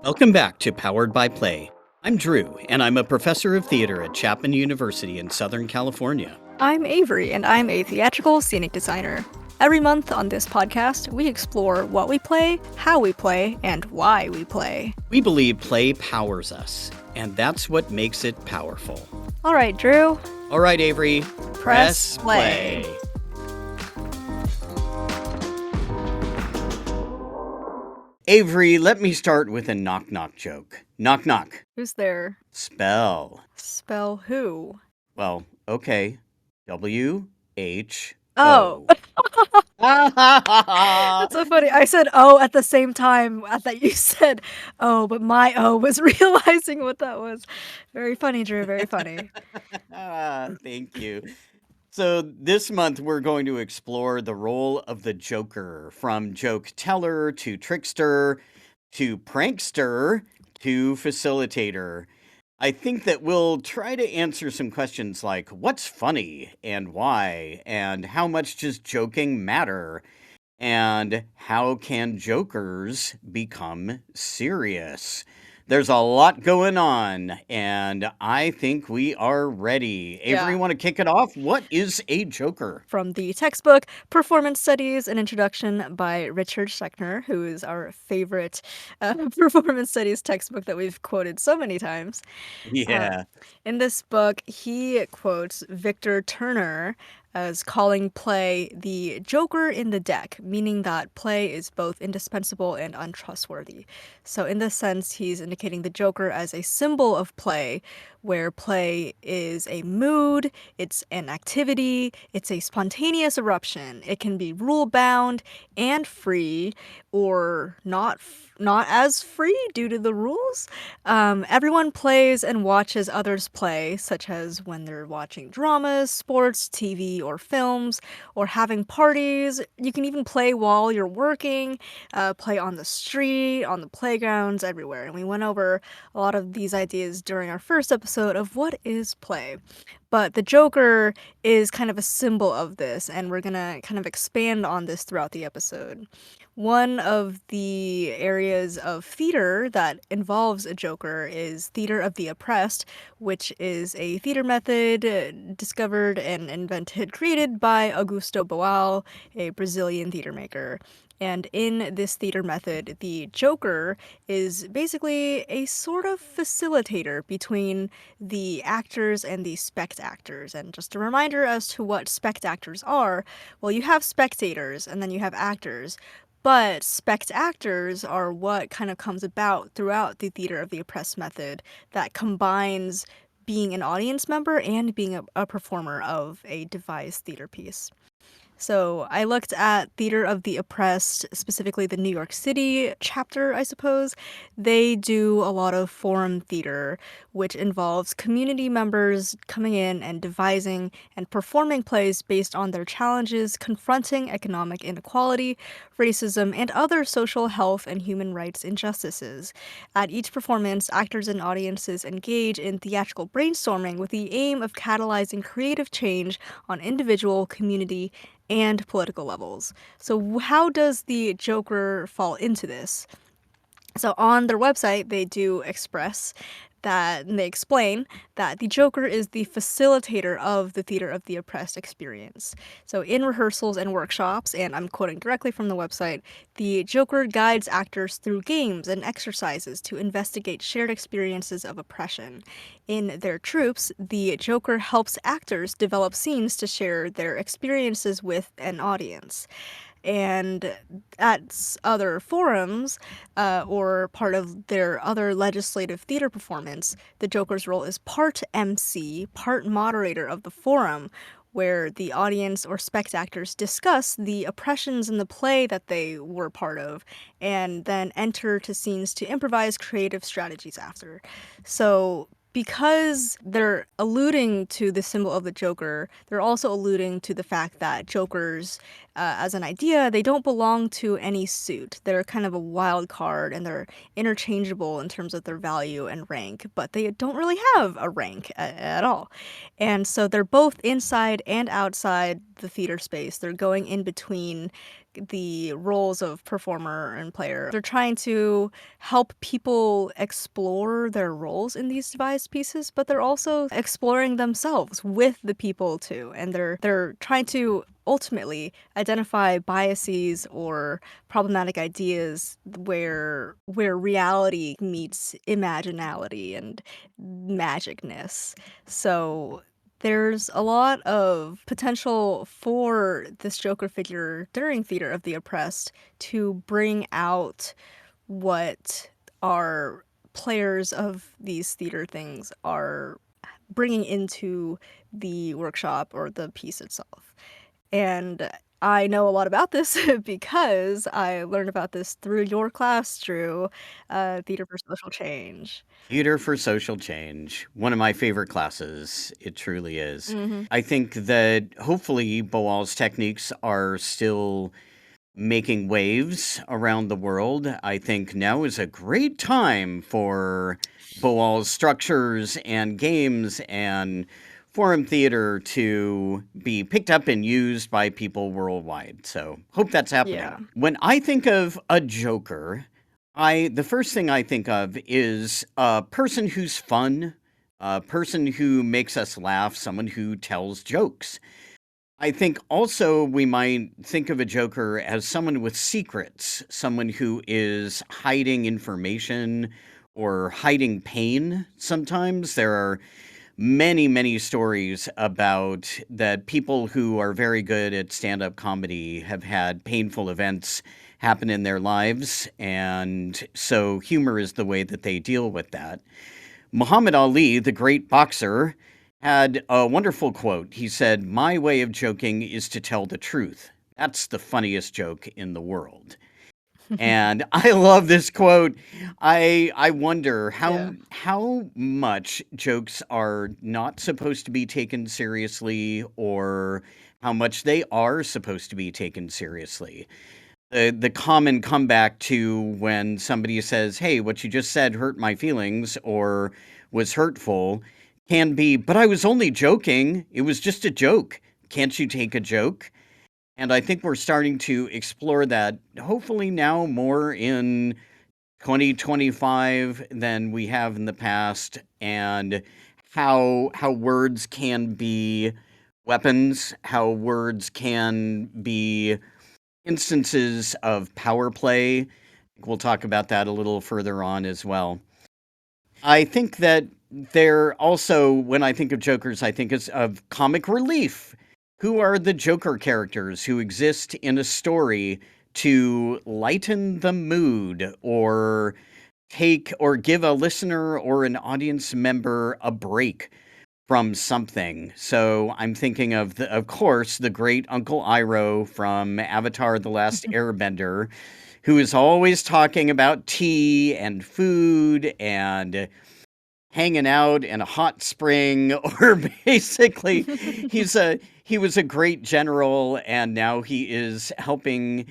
Welcome back to Powered by Play. I'm Drew, and I'm a professor of theater at Chapman University in Southern California. I'm Avery, and I'm a theatrical scenic designer. Every month on this podcast, we explore what we play, how we play, and why we play. We believe play powers us, and that's what makes it powerful. All right, Drew. All right, Avery. Press play. Avery, let me start with a knock-knock joke. Knock knock. Who's there? Spell. Spell who? Well, okay. W-H-O. Oh. That's so funny. I said O at the same time that you said O, but my O was realizing what that was. Very funny, Drew. Very funny. Thank you. So this month we're going to explore the role of the Joker, from joke teller to trickster to prankster to facilitator. I think that we'll try to answer some questions like what's funny and why, and how much does joking matter, and how can jokers become serious? There's a lot going on, and I think we are ready. Avery, Yeah. want to kick it off? What is a joker? From the textbook Performance Studies, an introduction by Richard Schechner, who is our favorite performance studies textbook that we've quoted so many times. Yeah. In this book, he quotes Victor Turner as calling play the joker in the deck, meaning that play is both indispensable and untrustworthy. So, in this sense, he's indicating the joker as a symbol of play, where play is a mood, it's an activity, it's a spontaneous eruption. It can be rule bound and free, or not as free due to the rules. Everyone plays and watches others play, such as when they're watching dramas, sports, TV, or films, or having parties. You can even play while you're working, play on the street, on the playgrounds, everywhere. And we went over a lot of these ideas during our first episode of what is play. But the Joker is kind of a symbol of this, and we're gonna kind of expand on this throughout the episode. One of the areas of theater that involves a Joker is theater of the oppressed, which is a theater method discovered and created by Augusto Boal, a Brazilian theater maker. And in this theater method, the Joker is basically a sort of facilitator between the actors and the spectators. And just a reminder as to what spectators are, well, you have spectators and then you have actors. But spectators are what kind of comes about throughout the theater of the oppressed method that combines being an audience member and being a performer of a devised theater piece. So I looked at Theater of the Oppressed, specifically the New York City chapter, I suppose. They do a lot of forum theater, which involves community members coming in and devising and performing plays based on their challenges confronting economic inequality, racism, and other social health and human rights injustices. At each performance, actors and audiences engage in theatrical brainstorming with the aim of catalyzing creative change on individual, community, and political levels. So, how does the Joker fall into this? So, on their website, they do express that, and they explain that the Joker is the facilitator of the theater of the oppressed experience. So, in rehearsals and workshops, and I'm quoting directly from the website, the Joker guides actors through games and exercises to investigate shared experiences of oppression. In their troupes, the Joker helps actors develop scenes to share their experiences with an audience. And at other forums, or part of their other legislative theater performance, the Joker's role is part MC, part moderator of the forum, where the audience or spectators discuss the oppressions in the play that they were part of, and then enter to scenes to improvise creative strategies after. So because they're alluding to the symbol of the Joker, they're also alluding to the fact that Jokers, as an idea, they don't belong to any suit. They're kind of a wild card and they're interchangeable in terms of their value and rank, but they don't really have a rank at all. And so they're both inside and outside the theater space. They're going in between the roles of performer and player. They're trying to help people explore their roles in these devised pieces, but they're also exploring themselves with the people too. And they're trying to ultimately identify biases or problematic ideas where reality meets imaginality and magicness. So there's a lot of potential for this Joker figure during Theater of the Oppressed to bring out what our players of these theater things are bringing into the workshop or the piece itself. And I know a lot about this because I learned about this through your class, Drew, Theater for Social Change. Theater for Social Change, one of my favorite classes. It truly is. Hmm. I think that hopefully Boal's techniques are still making waves around the world. I think now is a great time for Boal's structures and games and forum theater to be picked up and used by people worldwide. So hope that's Yeah. happening. When I think of a joker, the first thing I think of is a person who's fun, a person who makes us laugh, someone who tells jokes. I think also we might think of a joker as someone with secrets, someone who is hiding information or hiding pain. Sometimes there are many, many stories about that people who are very good at stand up comedy have had painful events happen in their lives. And so humor is the way that they deal with that. Muhammad Ali, the great boxer, had a wonderful quote. He said, "My way of joking is to tell the truth. That's the funniest joke in the world." And I love this quote. I wonder Yeah. how much jokes are not supposed to be taken seriously or how much they are supposed to be taken seriously. The common comeback to when somebody says, "Hey, what you just said hurt my feelings," or was hurtful, can be, "But I was only joking. It was just a joke. Can't you take a joke?" And I think we're starting to explore that hopefully now more in 2025 than we have in the past, and how words can be weapons, how words can be instances of power play. We'll talk about that a little further on as well. I think that they're also, when I think of jokers, I think of comic relief. Who are the joker characters who exist in a story to lighten the mood or take or give a listener or an audience member a break from something? So I'm thinking of of course, the great Uncle Iroh from Avatar: The Last Airbender, who is always talking about tea and food and hanging out in a hot spring, or basically he was a great general and now he is helping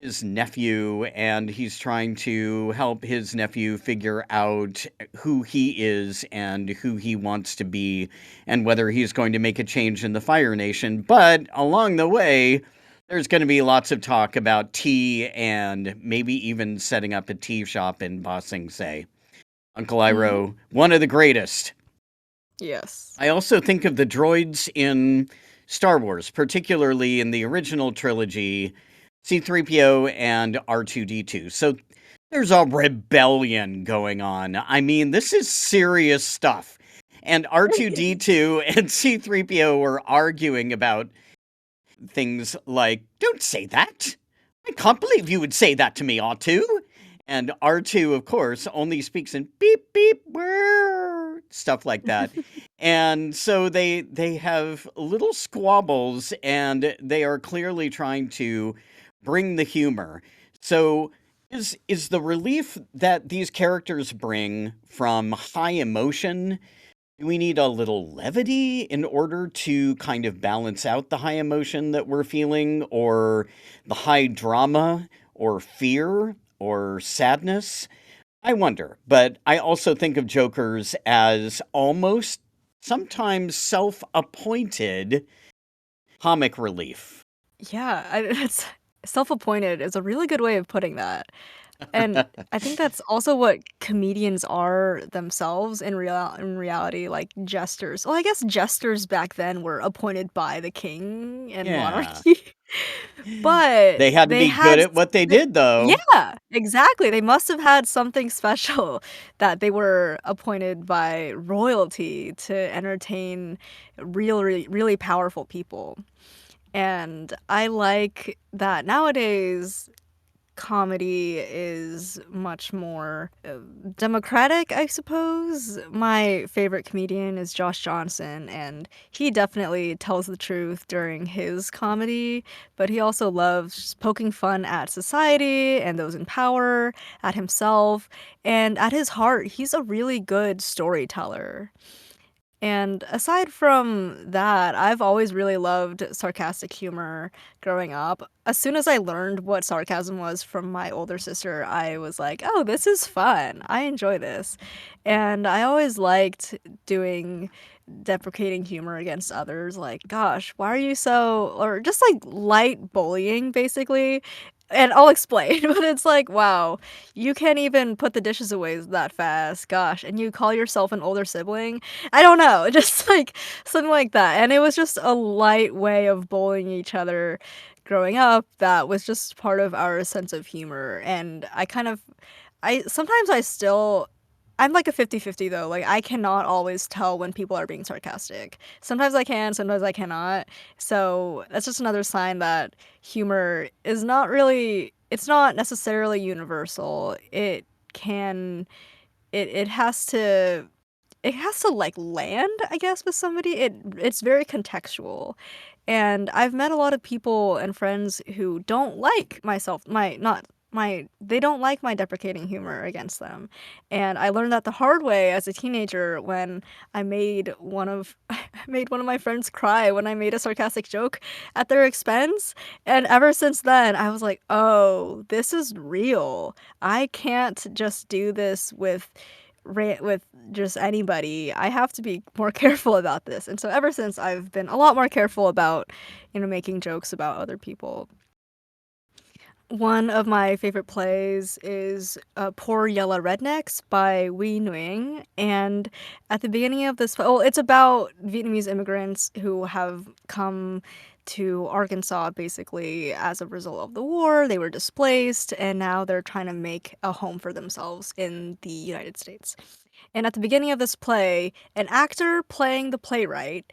his nephew, and he's trying to help his nephew figure out who he is and who he wants to be and whether he's going to make a change in the Fire Nation. But along the way, there's going to be lots of talk about tea and maybe even setting up a tea shop in Ba Sing Se. Uncle Hmm. Iroh, one of the greatest. Yes. I also think of the droids in Star Wars, particularly in the original trilogy, C3PO and R2D2. So there's a rebellion going on. I mean, this is serious stuff. And R2D2 and C3PO were arguing about things like, "Don't say that. I can't believe you would say that to me, R2." And R2, of course, only speaks in beep, beep, whir, stuff like that. And so they have little squabbles, and they are clearly trying to bring the humor. So is the relief that these characters bring from high emotion, do we need a little levity in order to kind of balance out the high emotion that we're feeling, or the high drama, or fear, or sadness? I wonder. But I also think of jokers as almost sometimes self appointed comic relief. Yeah, it's Self-appointed is a really good way of putting that. And I think that's also what comedians are themselves in reality, like jesters. Well, I guess jesters back then were appointed by the king and Yeah. monarchy, but They had to they be good had at what they they did, though. yeah, exactly. They must have had something special that they were appointed by royalty to entertain really powerful people. And I like that nowadays comedy is much more democratic, I suppose. My favorite comedian is Josh Johnson, and he definitely tells the truth during his comedy, but he also loves poking fun at society and those in power, at himself, and at his heart, he's a really good storyteller. And aside from that, I've always really loved sarcastic humor growing up. As soon as I learned what sarcasm was from my older sister, I was like, oh, this is fun. I enjoy this. And I always liked doing deprecating humor against others. Like, gosh, why are you so, or just like light bullying, basically. And I'll explain, but it's like, wow, you can't even put the dishes away that fast. Gosh, and you call yourself an older sibling? I don't know, just like something like that. And it was just a light way of bullying each other growing up that was just part of our sense of humor. And I sometimes I still I'm like a 50-50 though. Like I cannot always tell when people are being sarcastic. Sometimes I can, sometimes I cannot. So that's just another sign that humor is not really it's not necessarily universal. Can it it has to like land, I guess, with somebody. It's very contextual. And I've met a lot of people and friends who don't like myself my not my they don't like my deprecating humor against them. And I learned that the hard way as a teenager when I made one of I made one of my friends cry when I made a sarcastic joke at their expense. And ever since then, I was like, "Oh, this is real. I can't just do this with just anybody. I have to be more careful about this." And so ever since I've been a lot more careful about, making jokes about other people. One of my favorite plays is Poor Yellow Rednecks by Wee Nguyen. And at the beginning of this, well, it's about Vietnamese immigrants who have come to Arkansas basically as a result of the war. They were displaced, and now they're trying to make a home for themselves in the United States. And at the beginning of this play, an actor playing the playwright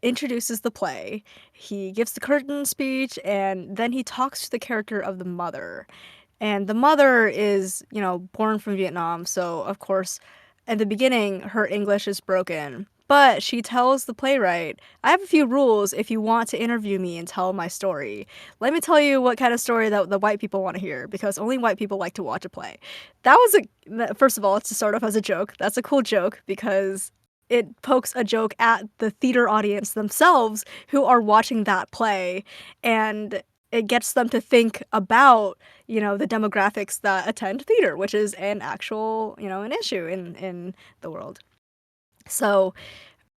introduces the play. He gives the curtain speech, and then he talks to the character of the mother. And the mother is, born from Vietnam, so of course, at the beginning, her English is broken. But she tells the playwright, I have a few rules if you want to interview me and tell my story. Let me tell you what kind of story that the white people want to hear, because only white people like to watch a play. First of all, to start off as a joke, that's a cool joke because it pokes a joke at the theater audience themselves who are watching that play, and it gets them to think about, the demographics that attend theater, which is an actual, an issue in the world. So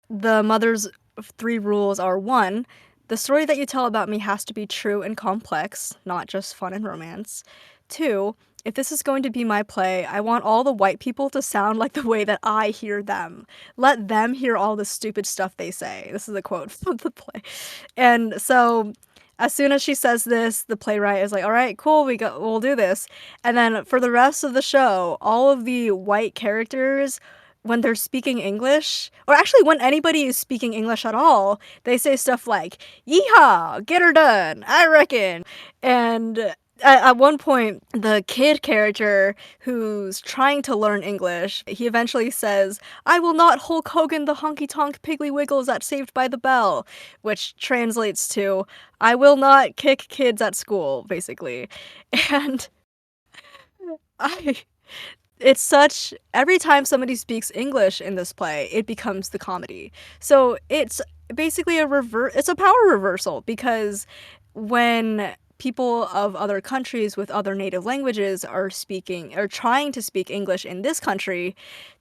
the mother's three rules are: one, the story that you tell about me has to be true and complex, not just fun and romance. Two, if this is going to be my play, I want all the white people to sound like the way that I hear them. Let them hear all the stupid stuff they say. This is a quote from the play. And so as soon as she says this, the playwright is like, "All right, cool, we'll do this." And then for the rest of the show, all of the white characters, when they're speaking English, or actually when anybody is speaking English at all, they say stuff like, "Yeehaw, get her done, I reckon." And at one point, the kid character who's trying to learn English, he eventually says, "I will not Hulk Hogan the honky tonk piggly wiggles at Saved by the Bell," which translates to, "I will not kick kids at school," basically. And I it's such every time somebody speaks English in this play, it becomes the comedy. So it's basically it's a power reversal because when people of other countries with other native languages are speaking or trying to speak English in this country,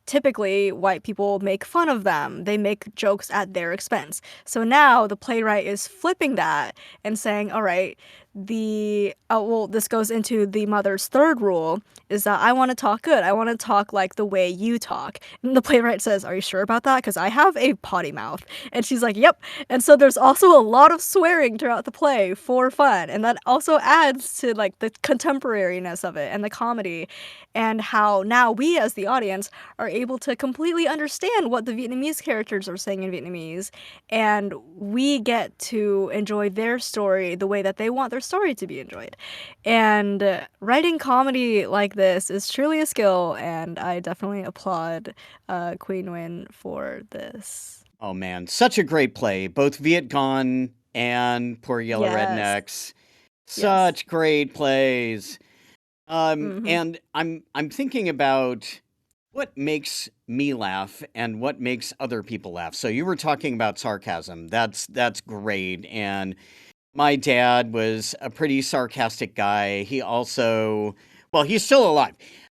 typically white people make fun of them. They make jokes at their expense. So now the playwright is flipping that and saying, all right, this goes into the mother's third rule is that I want to talk good. I want to talk like the way you talk. And the playwright says, are you sure about that? Because I have a potty mouth. And she's like, yep. And so there's also a lot of swearing throughout the play for fun. And that also adds to like the contemporariness of it and the comedy and how now we as the audience are able to completely understand what the Vietnamese characters are saying in Vietnamese, and we get to enjoy their story the way that they want their story to be enjoyed. And writing comedy like this is truly a skill, and I definitely applaud Queen Nguyen for this. Oh man, such a great play. Both Viet Cong and Poor Yellow Yes. Rednecks. Yes. Such great plays. Hmm. And I'm thinking about what makes me laugh and what makes other people laugh. So you were talking about sarcasm. That's great. And my dad was a pretty sarcastic guy. He also, well, he's still alive.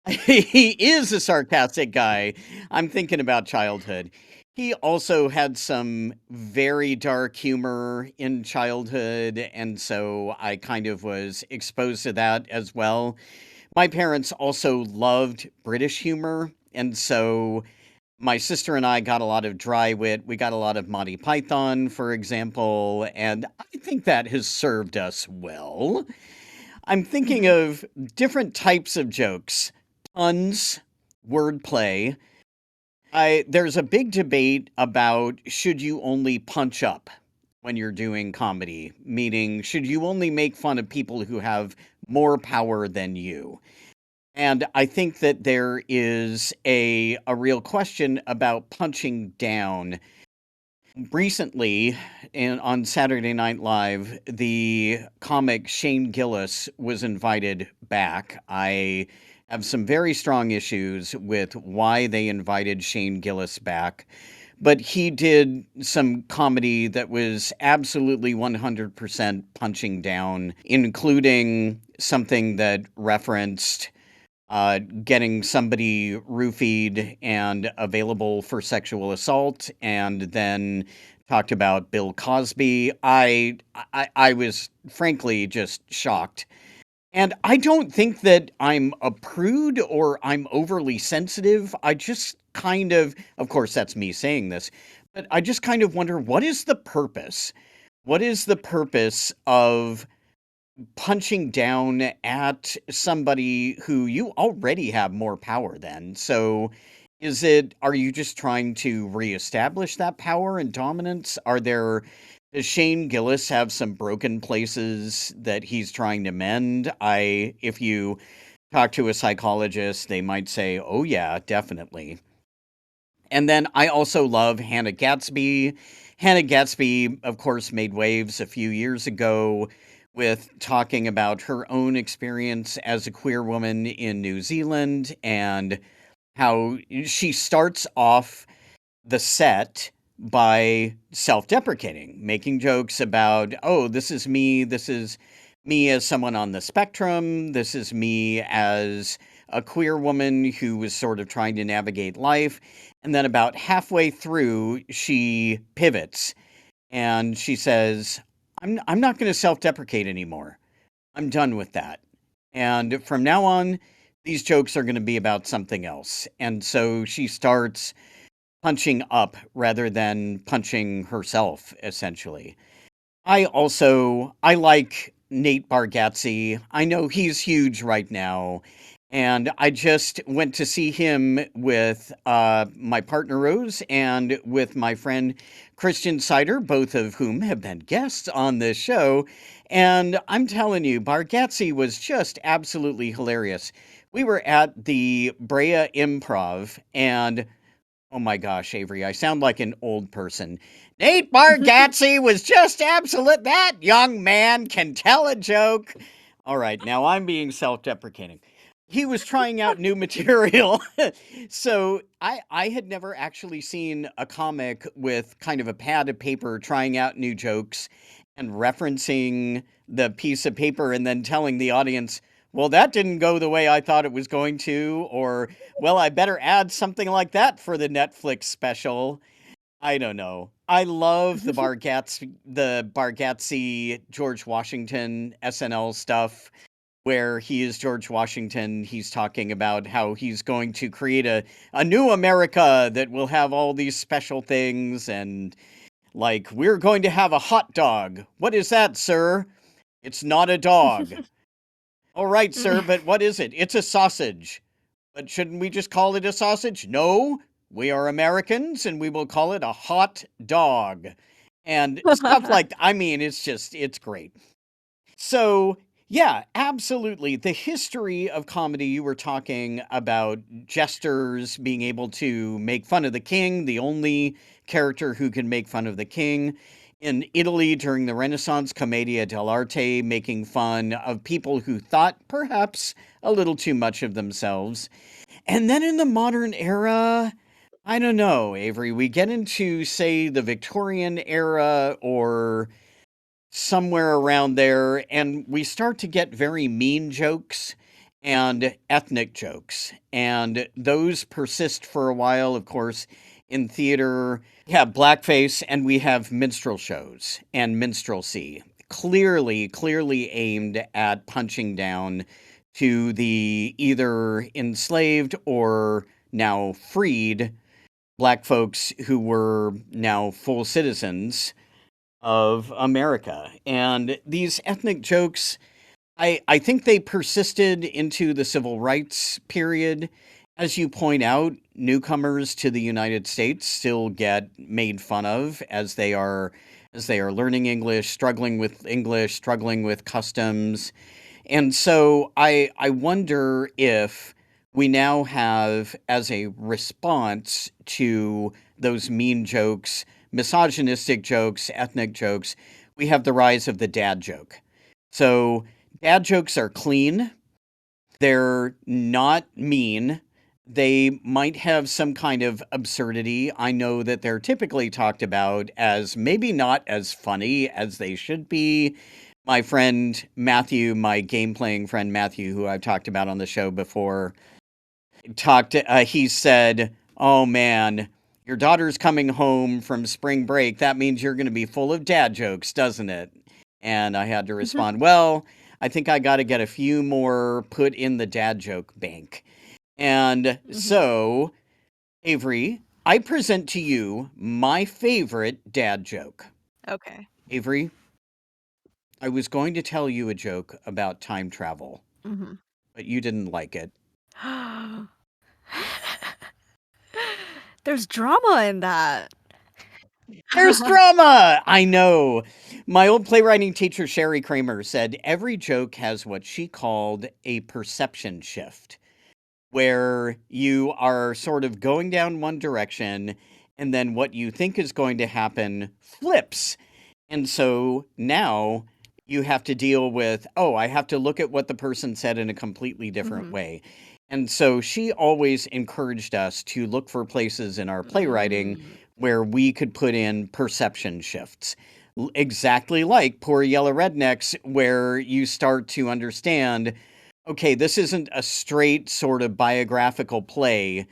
He is a sarcastic guy. I'm thinking about childhood. He also had some very dark humor in childhood, and so I kind of was exposed to that as well. My parents also loved British humor, and so my sister and I got a lot of dry wit. We got a lot of Monty Python, for example, and I think that has served us well. I'm thinking Hmm. of different types of jokes, puns, wordplay. There's a big debate about should you only punch up when you're doing comedy, meaning should you only make fun of people who have more power than you? And I think that there is a real question about punching down. Recently, on Saturday Night Live, the comic Shane Gillis was invited back. I have some very strong issues with why they invited Shane Gillis back, but he did some comedy that was absolutely 100% punching down, including something that referenced getting somebody roofied and available for sexual assault, and then talked about Bill Cosby. I was frankly just shocked. And I don't think that I'm a prude or I'm overly sensitive. I just of course, that's me saying this, but I just kind of wonder what is the purpose? What is the purpose of punching down at somebody who you already have more power than? So are you just trying to reestablish that power and dominance? Does Shane Gillis have some broken places that he's trying to mend? If you talk to a psychologist, they might say, "Oh yeah, definitely." And then I also love Hannah Gatsby. Hannah Gatsby, of course, made waves a few years ago with talking about her own experience as a queer woman in New Zealand and how she starts off the set by self-deprecating, making jokes about, "Oh, this is me as someone on the spectrum, this is me as a queer woman who was sort of trying to navigate life." And then about halfway through, she pivots and she says, I'm not going to self-deprecate anymore. I'm done with that. And from now on, these jokes are going to be about something else." And so she starts punching up rather than punching herself, essentially. I like Nate Bargatze. I know he's huge right now, and I just went to see him with my partner Rose and with my friend Christian Sider, both of whom have been guests on this show. And I'm telling you, Bargatze was just absolutely hilarious. We were at the Brea Improv, and oh my gosh, Avery, I sound like an old person. Nate Bargatze was just absolute. That young man can tell a joke. All right, now I'm being self deprecating. He was trying out new material. So I had never actually seen a comic with kind of a pad of paper trying out new jokes and referencing the piece of paper and then telling the audience, well, that didn't go the way I thought it was going to, or, well, I better add something like that for the Netflix special. I don't know. I love the Bargatze George Washington SNL stuff where he is George Washington. He's talking about how he's going to create a new America that will have all these special things and like we're going to have a hot dog. What is that, sir? It's not a dog. All right, sir, but what is it? It's a sausage. But shouldn't we just call it a sausage? No, we are Americans and we will call it a hot dog. And stuff like I mean, it's great. So, yeah, absolutely. The history of comedy, you were talking about jesters being able to make fun of the king, the only character who can make fun of the king. In Italy during the Renaissance, Commedia dell'arte, making fun of people who thought perhaps a little too much of themselves. And then in the modern era, I don't know, Avery, we get into, say, the Victorian era or somewhere around there, and we start to get very mean jokes and ethnic jokes. And those persist for a while, of course, in theater. We have blackface and we have minstrel shows and minstrelsy. Clearly aimed at punching down to the either enslaved or now freed black folks who were now full citizens of America. And these ethnic jokes, I think they persisted into the civil rights period. As you point out, newcomers to the United States still get made fun of as they are learning English, struggling with customs. And so I wonder if we now have, as a response to those mean jokes, misogynistic jokes, ethnic jokes, we have the rise of the dad joke. So dad jokes are clean, they're not mean. They might have some kind of absurdity. I know that they're typically talked about as maybe not as funny as they should be. My friend Matthew, my game playing friend Matthew, who I've talked about on the show before, he said, "Oh man, your daughter's coming home from spring break. That means you're going to be full of dad jokes, doesn't it?" And I had to respond, "Well, I think I got to get a few more put in the dad joke bank." And so, Avery, I present to you my favorite dad joke. Okay. Avery, I was going to tell you a joke about time travel, Hmm. but you didn't like it. There's drama in that. There's drama! I know. My old playwriting teacher, Sherry Kramer, said every joke has what she called a perception shift, where you are sort of going down one direction, and then what you think is going to happen flips. And so now you have to deal with, oh, I have to look at what the person said in a completely different Hmm. way. And so she always encouraged us to look for places in our playwriting Mm. where we could put in perception shifts. Exactly like Poor Yellow Rednecks, where you start to understand, okay, this isn't a straight sort of biographical play.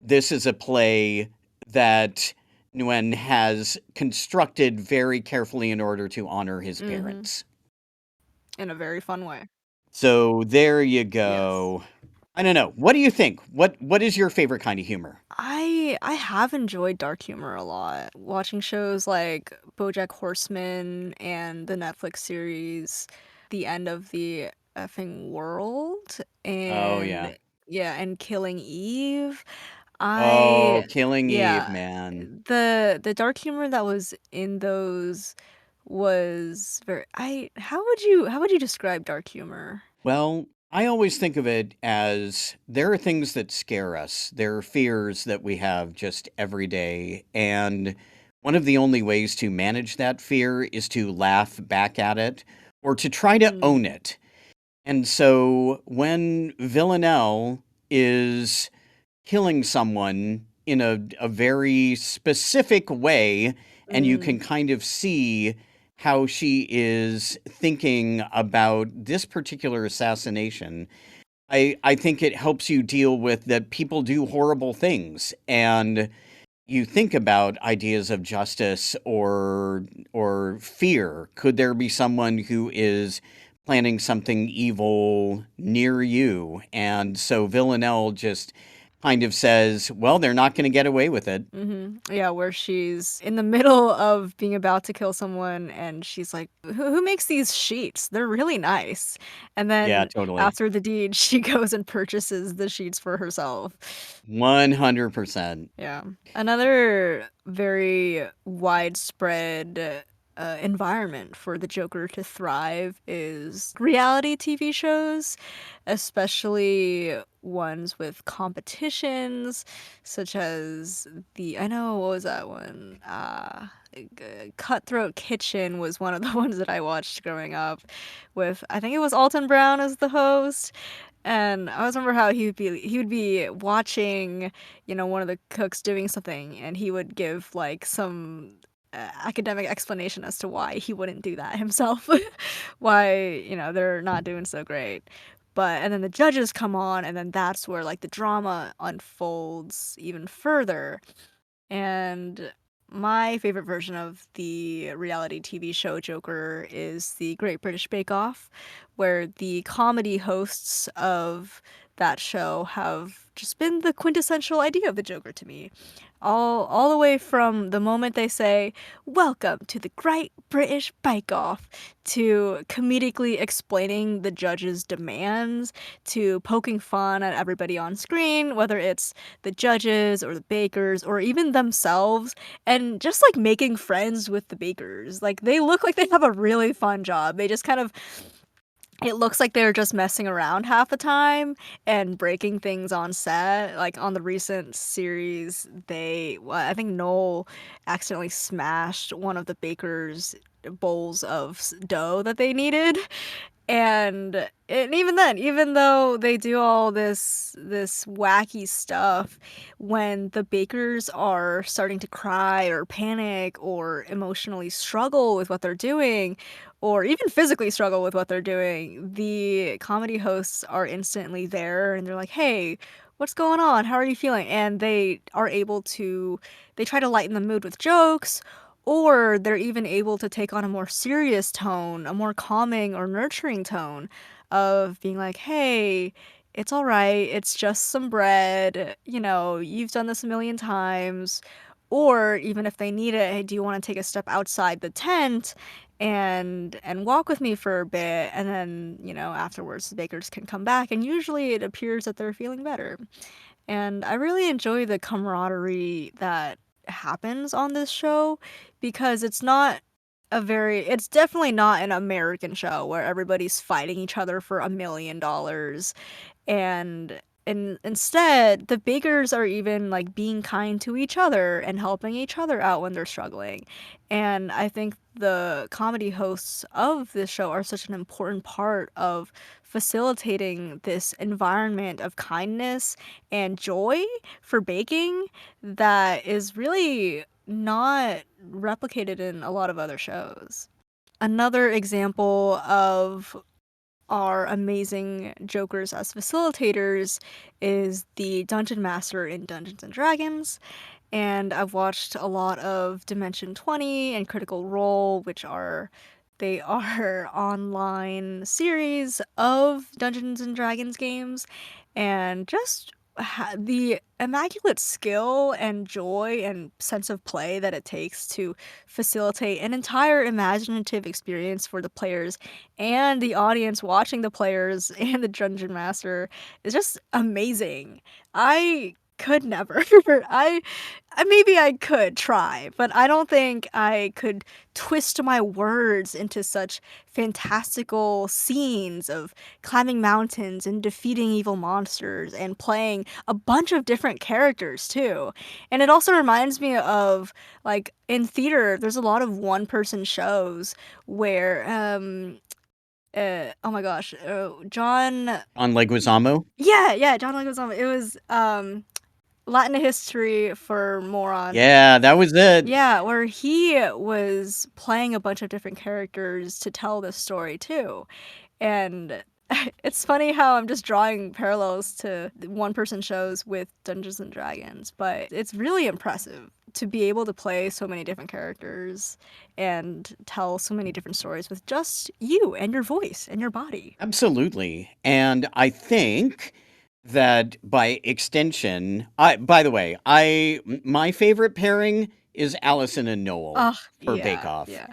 This is a play that Nguyen has constructed very carefully in order to honor his Hmm. parents. In a very fun way. So there you Yes. go. I don't know. What do you think? What is your favorite kind of humor? I have enjoyed dark humor a lot. Watching shows like BoJack Horseman and the Netflix series The End of the Effing World Oh yeah. and yeah, and Killing Eve. Oh, I Killing Eve, yeah, man. the dark humor that was in those was very I how would you describe dark humor? Well, I always think of it as there are things that scare us. There are fears that we have just every day. And one of the only ways to manage that fear is to laugh back at it or to try to own Mm, it. And so when Villanelle is killing someone in a very specific way, and you can mm, kind of see how she is thinking about this particular assassination. I think it helps you deal with that people do horrible things, and you think about ideas of justice or fear. Could there be someone who is planning something evil near you? And so Villanelle just kind of says, well, they're not going to get away with it. Yeah, where she's in the middle of being about to kill someone and she's like, who makes these sheets? They're really nice. And Yeah, then totally. after the deed, she goes and purchases the sheets for herself. 100%. Yeah. Another very widespread environment for the Joker to thrive is reality TV shows, especially ones with competitions, such as I know, what was that one? Cutthroat Kitchen was one of the ones that I watched growing up with, I think it was Alton Brown as the host. And I always remember how he would be watching, one of the cooks doing something, and he would give like some academic explanation as to why he wouldn't do that himself, why they're not doing so great. But and then the judges come on, and then that's where like the drama unfolds even further. And my favorite version of the reality TV show Joker is the Great British Bake Off, where the comedy hosts of that show have just been the quintessential idea of the Joker to me. All the way from the moment they say, "Welcome to the Great British Bake Off," to comedically explaining the judges' demands, to poking fun at everybody on screen, whether it's the judges or the bakers or even themselves, and just like making friends with the bakers. Like they look like they have a really fun job. They just kind of it looks like they're just messing around half the time and breaking things on set. Like on the recent series, I think Noel accidentally smashed one of the baker's bowls of dough that they needed. And even then, even though they do all this wacky stuff, when the bakers are starting to cry or panic or emotionally struggle with what they're doing, or even physically struggle with what they're doing, the comedy hosts are instantly there and they're like, "Hey, what's going on? How are you feeling?" And they try to lighten the mood with jokes, or they're even able to take on a more serious tone, a more calming or nurturing tone of being like, "Hey, it's all right. It's just some bread. You've done this a million times." Or even if they need it, "Hey, do you want to take a step outside the tent and walk with me for a bit?" And then, afterwards the bakers can come back and usually it appears that they're feeling better. And I really enjoy the camaraderie that happens on this show because it's definitely not an American show where everybody's fighting each other for $1 million. And instead, the bakers are even like being kind to each other and helping each other out when they're struggling. And I think the comedy hosts of this show are such an important part of facilitating this environment of kindness and joy for baking that is really not replicated in a lot of other shows. Another example of our amazing jokers as facilitators is the dungeon master in Dungeons and Dragons. And I've watched a lot of Dimension 20 and Critical Role, they are online series of Dungeons and Dragons games, and just the immaculate skill and joy and sense of play that it takes to facilitate an entire imaginative experience for the players and the audience watching the players and the dungeon master is just amazing. I could never. I maybe I could try, but I don't think I could twist my words into such fantastical scenes of climbing mountains and defeating evil monsters and playing a bunch of different characters too. And it also reminds me of like in theater, there's a lot of one person shows where oh my gosh, John On Leguizamo? yeah, yeah, John Leguizamo. It was Latin history for moron. Yeah, that was it. Yeah, where he was playing a bunch of different characters to tell this story too. And it's funny how I'm just drawing parallels to the one-person shows with Dungeons& and Dragons, but it's really impressive to be able to play so many different characters and tell so many different stories with just you and your voice and your body. Absolutely. And I think that by extension, by the way, my favorite pairing is Allison and Noel Ugh, for Bake yeah, Off. yeah.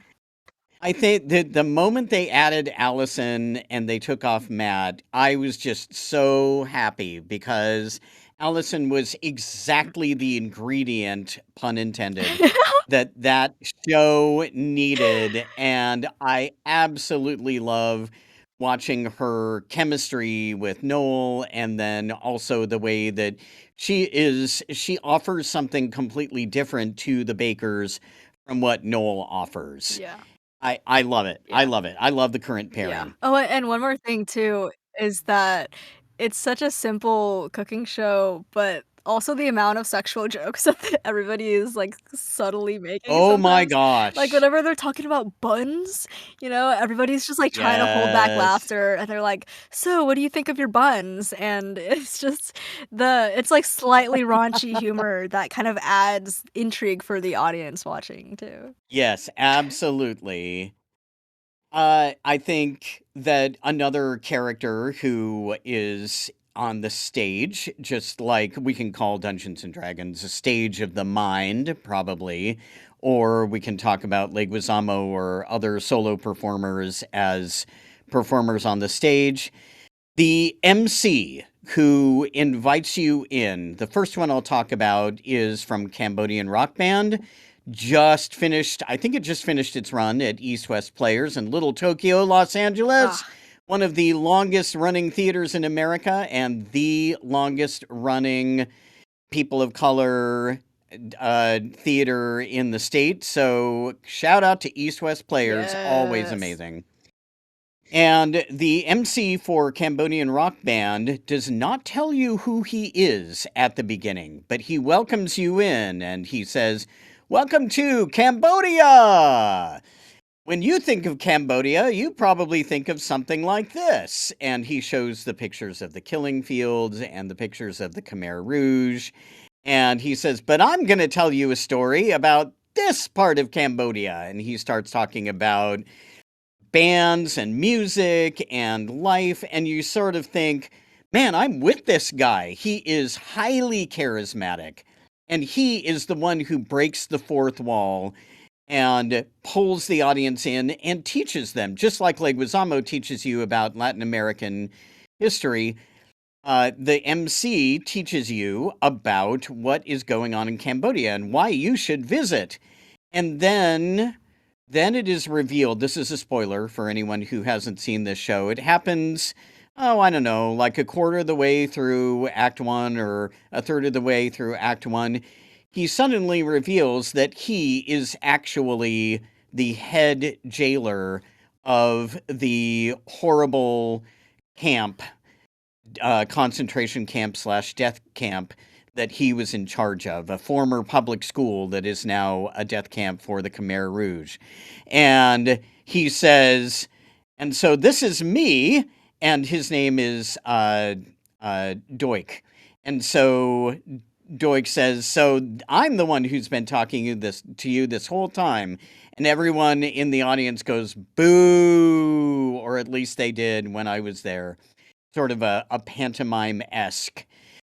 I think that the moment they added Allison and they took off Matt, I was just so happy because Allison was exactly the ingredient, pun intended, that that show needed. And I absolutely love watching her chemistry with Noel, and then also the way that she offers something completely different to the bakers from what Noel offers. Yeah, I love it. I yeah. love it. I love the current Yeah. pairing. Oh, and one more thing too is that it's such a simple cooking show, but also the amount of sexual jokes that everybody is, like, subtly making Oh my sometimes. Like, gosh. whenever they're talking about buns, everybody's just, like, trying to hold back Yes. laughter, and they're like, "So, what do you think of your buns?" And it's just it's, like, slightly raunchy humor that kind of adds intrigue for the audience watching too. Yes, absolutely. I think that another character who is on the stage, just like we can call Dungeons and Dragons a stage of the mind, probably, or we can talk about Leguizamo or other solo performers as performers on the stage. The MC who invites you in, the first one I'll talk about is from Cambodian Rock Band. Just finished, I think it just finished its run at East West Players in Little Tokyo, Los Angeles. Ah, One of the longest running theaters in America and the longest running people of color theater in the state. So shout out to East West Players, always yes. amazing. And the MC for Cambodian Rock Band does not tell you who he is at the beginning, but he welcomes you in and he says, "Welcome to Cambodia." When you think of Cambodia, you probably think of something like this. And he shows the pictures of the killing fields and the pictures of the Khmer Rouge. And he says, "But I'm going to tell you a story about this part of Cambodia." And he starts talking about bands and music and life, and you sort of think, man, I'm with this guy. He is highly charismatic, and he is the one who breaks the fourth wall and pulls the audience in and teaches them, just like Leguizamo teaches you about Latin American history. The MC teaches you about what is going on in Cambodia and why you should visit. And then it is revealed, this is a spoiler for anyone who hasn't seen this show. It happens, oh, I don't know, like a quarter of the way through Act 1 or a third of the way through Act 1. He suddenly reveals that he is actually the head jailer of the horrible camp, concentration camp slash death camp that he was in charge of, a former public school that is now a death camp for the Khmer Rouge. And he says, and so this is me, and his name is Doik. And so Doik says, so I'm the one who's been talking to you this whole time. And everyone in the audience goes, boo, or at least they did when I was there. Sort of a pantomime-esque,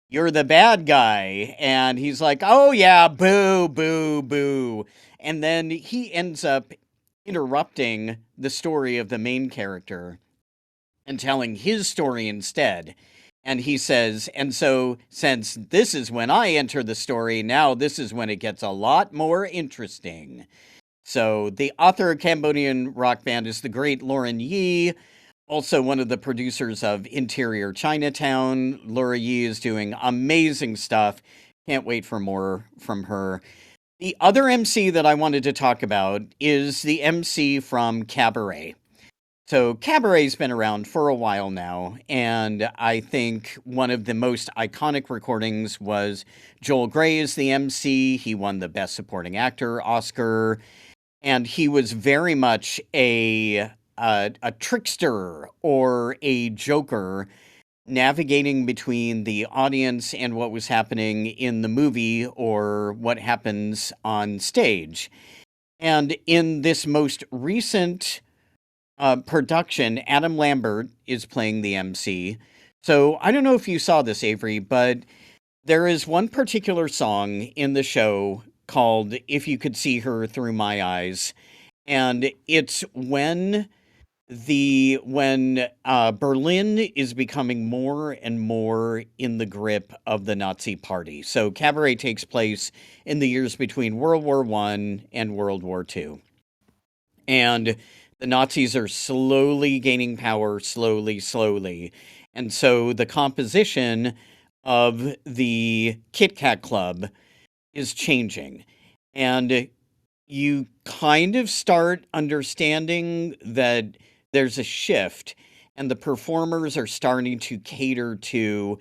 you're the bad guy. And he's like, oh yeah, boo, boo, boo. And then he ends up interrupting the story of the main character and telling his story instead. And he says, and so since this is when I enter the story, now this is when it gets a lot more interesting. So the author of Cambodian Rock Band is the great Lauren Yee, also one of the producers of Interior Chinatown. Laura Yee is doing amazing stuff. Can't wait for more from her. The other MC that I wanted to talk about is the MC from Cabaret. So cabaret's been around for a while now, and I think one of the most iconic recordings was Joel Grey as the MC. He won the Best Supporting Actor Oscar, and he was very much a trickster or a joker navigating between the audience and what was happening in the movie or what happens on stage. And in this most recent production, Adam Lambert is playing the MC. So I don't know if you saw this, Avery, but there is one particular song in the show called If You Could See Her Through My Eyes. And it's when Berlin is becoming more and more in the grip of the Nazi Party. So Cabaret takes place in the years between World War One and World War Two, and the Nazis are slowly gaining power, slowly. And so the composition of the Kit Kat Club is changing. And you kind of start understanding that there's a shift, and the performers are starting to cater to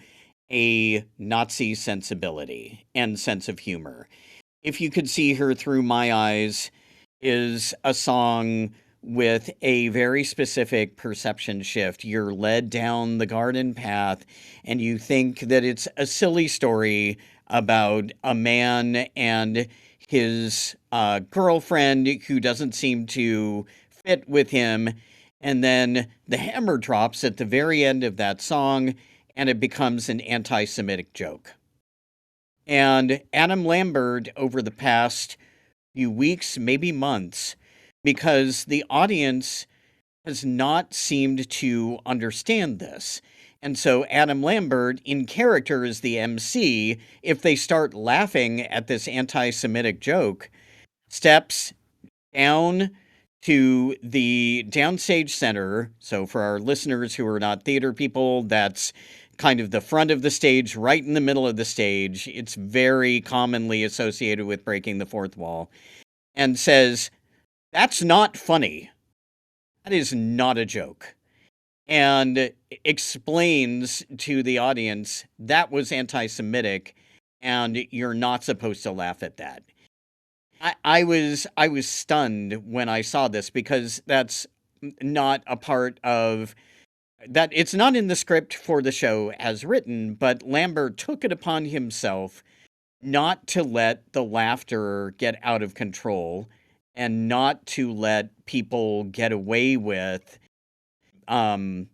a Nazi sensibility and sense of humor. If You Could See Her Through My Eyes is a song with a very specific perception shift. You're led down the garden path, and you think that it's a silly story about a man and his girlfriend who doesn't seem to fit with him. And then the hammer drops at the very end of that song, and it becomes an anti Semitic joke. And Adam Lambert, over the past few weeks, maybe months, because the audience has not seemed to understand this. And so Adam Lambert, in character as the MC, if they start laughing at this anti Semitic joke, steps down to the downstage center. So for our listeners who are not theater people, that's kind of the front of the stage, right in the middle of the stage. It's very commonly associated with breaking the fourth wall, and says, "That's not funny. That is not a joke." And explains to the audience that was anti Semitic, and you're not supposed to laugh at that. I was stunned when I saw this, because that's not a part of that. It's not in the script for the show as written, but Lambert took it upon himself not to let the laughter get out of control, and not to let people get away with um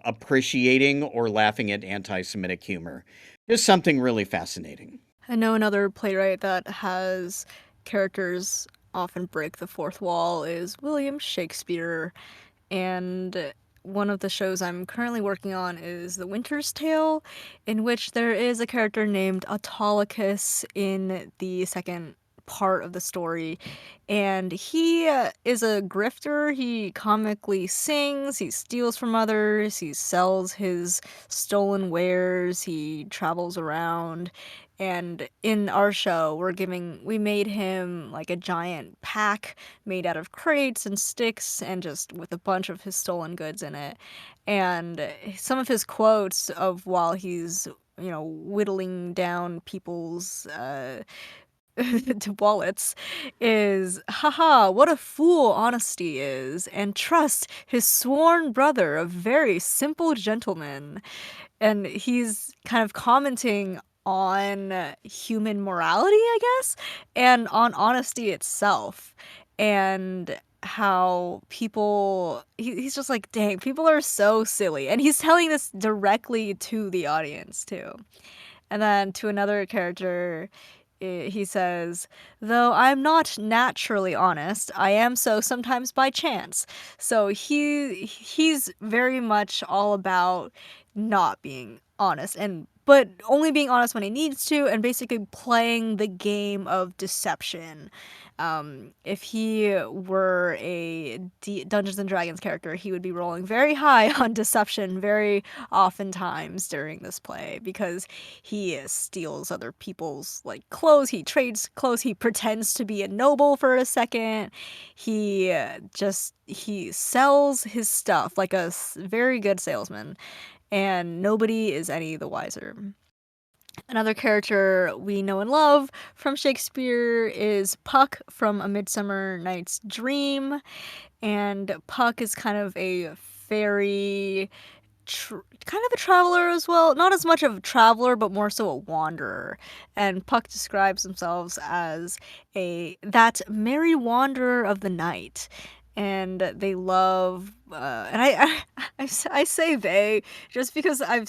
appreciating or laughing at anti-Semitic humor. Just something really fascinating. I know another playwright that has characters often break the fourth wall is William Shakespeare, and one of the shows I'm currently working on is The Winter's Tale, in which there is a character named Autolycus in the second part of the story, and he is a grifter. He comically sings, he steals from others, he sells his stolen wares, he travels around. And in our show, we made him like a giant pack made out of crates and sticks and just with a bunch of his stolen goods in it. And some of his quotes of while he's, whittling down people's to wallets is, haha, what a fool honesty is, and trust his sworn brother, a very simple gentleman. And he's kind of commenting on human morality, I guess, and on honesty itself, and how he's just like, dang, people are so silly. And he's telling this directly to the audience, too. And then to another character, he says, "Though I'm not naturally honest, I am so sometimes by chance." So he's very much all about not being honest and but only being honest when he needs to, and basically playing the game of deception. If he were a Dungeons and Dragons character, he would be rolling very high on deception very oftentimes during this play because he steals other people's like clothes, he trades clothes, he pretends to be a noble for a second. He sells his stuff like a very good salesman, and nobody is any the wiser. Another character we know and love from Shakespeare is Puck from A Midsummer Night's Dream. And Puck is kind of a fairy, kind of a traveler as well. Not as much of a traveler, but more so a wanderer. And Puck describes themselves as that merry wanderer of the night. And they love, and I say they just because I've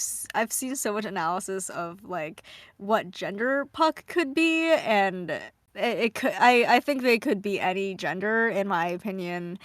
seen so much analysis of like what gender Puck could be, and it could I think they could be any gender in my opinion,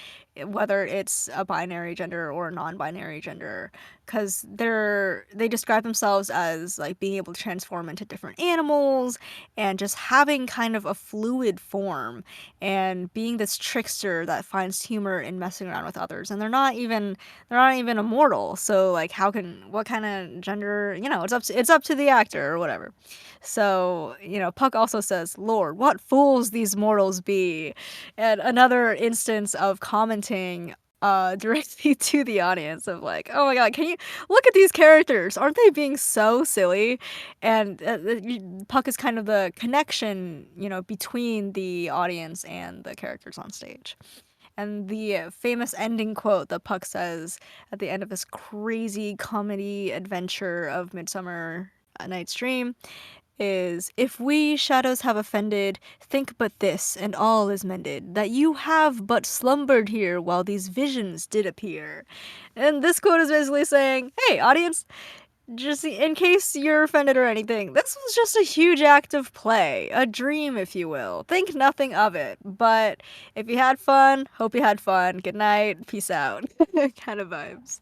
whether it's a binary gender or a non-binary gender, because they describe themselves as like being able to transform into different animals and just having kind of a fluid form and being this trickster that finds humor in messing around with others. And they're not even immortal, so like what kind of gender, it's up to the actor or whatever. So, Puck also says, Lord, what fools these mortals be. And another instance of commenting directly to the audience of like, oh my god, can you look at these characters? Aren't they being so silly? And Puck is kind of the connection, between the audience and the characters on stage. And the famous ending quote that Puck says at the end of this crazy comedy adventure of Midsummer Night's Dream is, if we shadows have offended, think but this, and all is mended, that you have but slumbered here while these visions did appear. And this quote is basically saying, hey, audience, just in case you're offended or anything, this was just a huge act of play, a dream, if you will. Think nothing of it. But if you had fun, hope you had fun. Good night, peace out. Kind of vibes.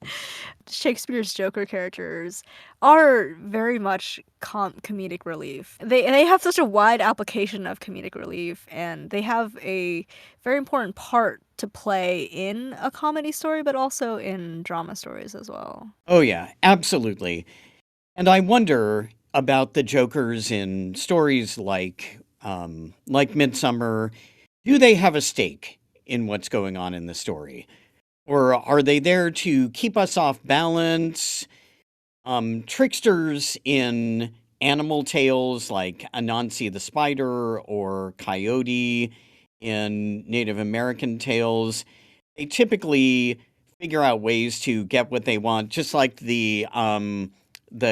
Shakespeare's Joker characters are very much comedic relief. They have such a wide application of comedic relief, and they have a very important part to play in a comedy story, but also in drama stories as well. Oh, yeah, absolutely. And I wonder about the jokers in stories like Midsummer. Do they have a stake in what's going on in the story? Or are they there to keep us off balance? Tricksters in animal tales like Anansi the spider or Coyote in Native American tales, they typically figure out ways to get what they want, just like the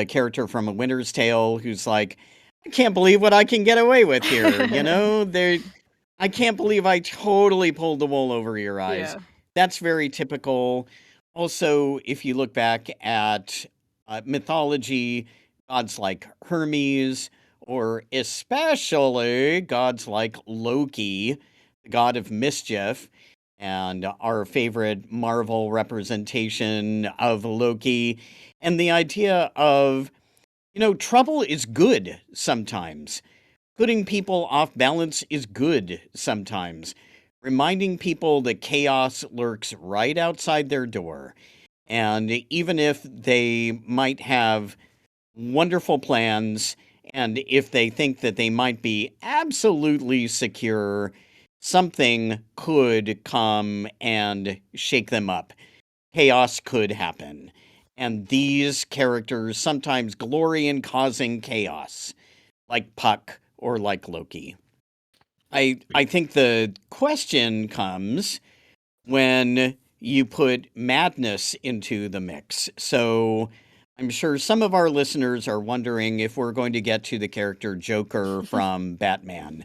character from A Winter's Tale who's like, I can't believe what I can get away with here. I can't believe I totally pulled the wool over your eyes. Yeah. That's very typical. Also, if you look back at mythology, gods like Hermes, or especially gods like Loki, the god of mischief, and our favorite Marvel representation of Loki, and the idea of, trouble is good sometimes. Putting people off balance is good sometimes. Reminding people that chaos lurks right outside their door. And even if they might have wonderful plans, and if they think that they might be absolutely secure, something could come and shake them up. Chaos could happen. And these characters sometimes glory in causing chaos, like Puck or like Loki. I think the question comes when you put madness into the mix. So I'm sure some of our listeners are wondering if we're going to get to the character Joker from Batman.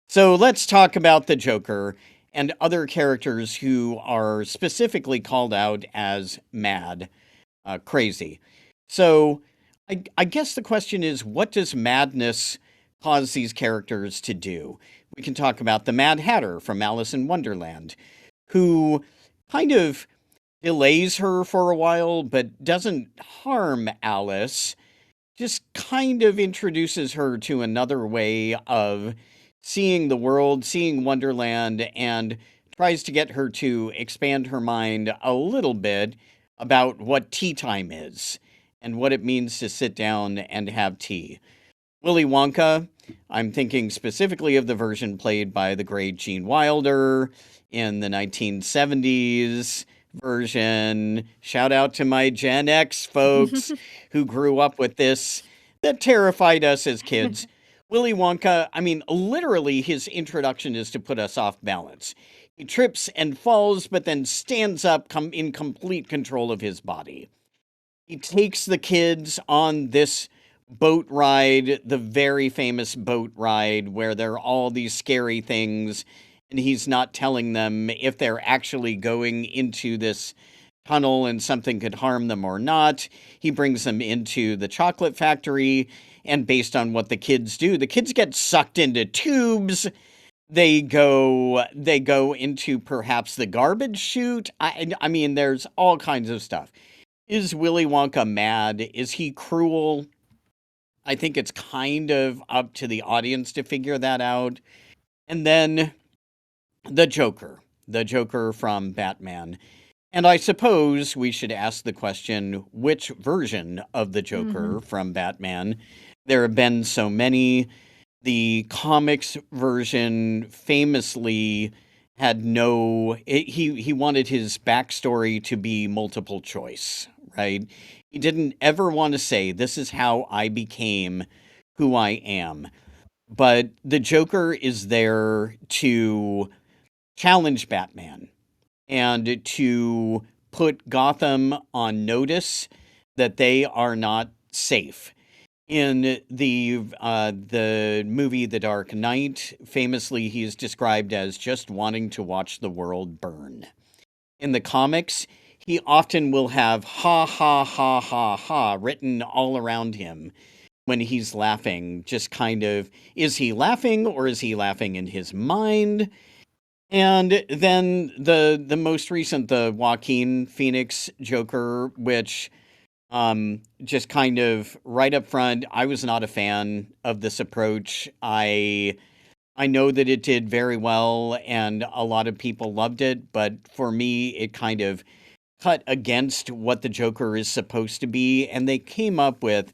So let's talk about the Joker and other characters who are specifically called out as mad, crazy. So I guess the question is, what does madness cause these characters to do? We can talk about the Mad Hatter from Alice in Wonderland, who kind of delays her for a while, but doesn't harm Alice. just kind of introduces her to another way of seeing the world, seeing Wonderland, and tries to get her to expand her mind a little bit about what tea time is and what it means to sit down and have tea. Willy Wonka, I'm thinking specifically of the version played by the great Gene Wilder in the 1970s version. Shout out to my Gen X folks who grew up with this that terrified us as kids. Willy Wonka, I mean, literally, his introduction is to put us off balance. He trips and falls, but then stands up in complete control of his body. He takes the kids on this boat ride, the very famous boat ride where there are all these scary things, and he's not telling them if they're actually going into this tunnel and something could harm them or not. He brings them into the chocolate factory, and based on what the kids do, the kids get sucked into tubes. They go into perhaps the garbage chute. I mean, there's all kinds of stuff. Is Willy Wonka mad? Is he cruel? I think it's kind of up to the audience to figure that out. And then the Joker from Batman. And I suppose we should ask the question, which version of the Hmm. Joker from Batman? There have been so many. The comics version famously had he wanted his backstory to be multiple choice, right? He didn't ever want to say, this is how I became who I am. But the Joker is there to challenge Batman and to put Gotham on notice that they are not safe. In the movie The Dark Knight, famously he is described as just wanting to watch the world burn. In the comics, he often will have ha ha ha ha ha written all around him when he's laughing. Just kind of, is he laughing or is he laughing in his mind? And then the most recent, the Joaquin Phoenix Joker, which just kind of right up front, I was not a fan of this approach. I know that it did very well and a lot of people loved it, but for me it kind of cut against what the Joker is supposed to be, and they came up with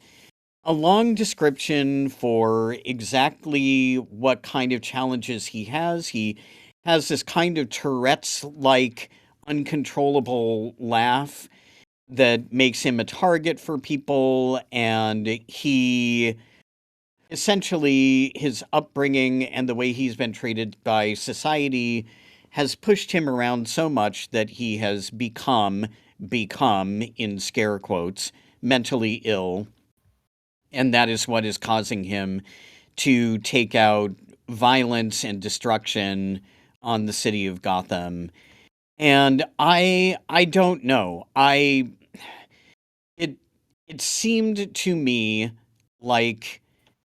a long description for exactly what kind of challenges he has. He has this kind of Tourette's like uncontrollable laugh that makes him a target for people, and he essentially, his upbringing and the way he's been treated by society has pushed him around so much that he has become in scare quotes mentally ill, and that is what is causing him to take out violence and destruction on the city of Gotham. And I don't know. I it it seemed to me like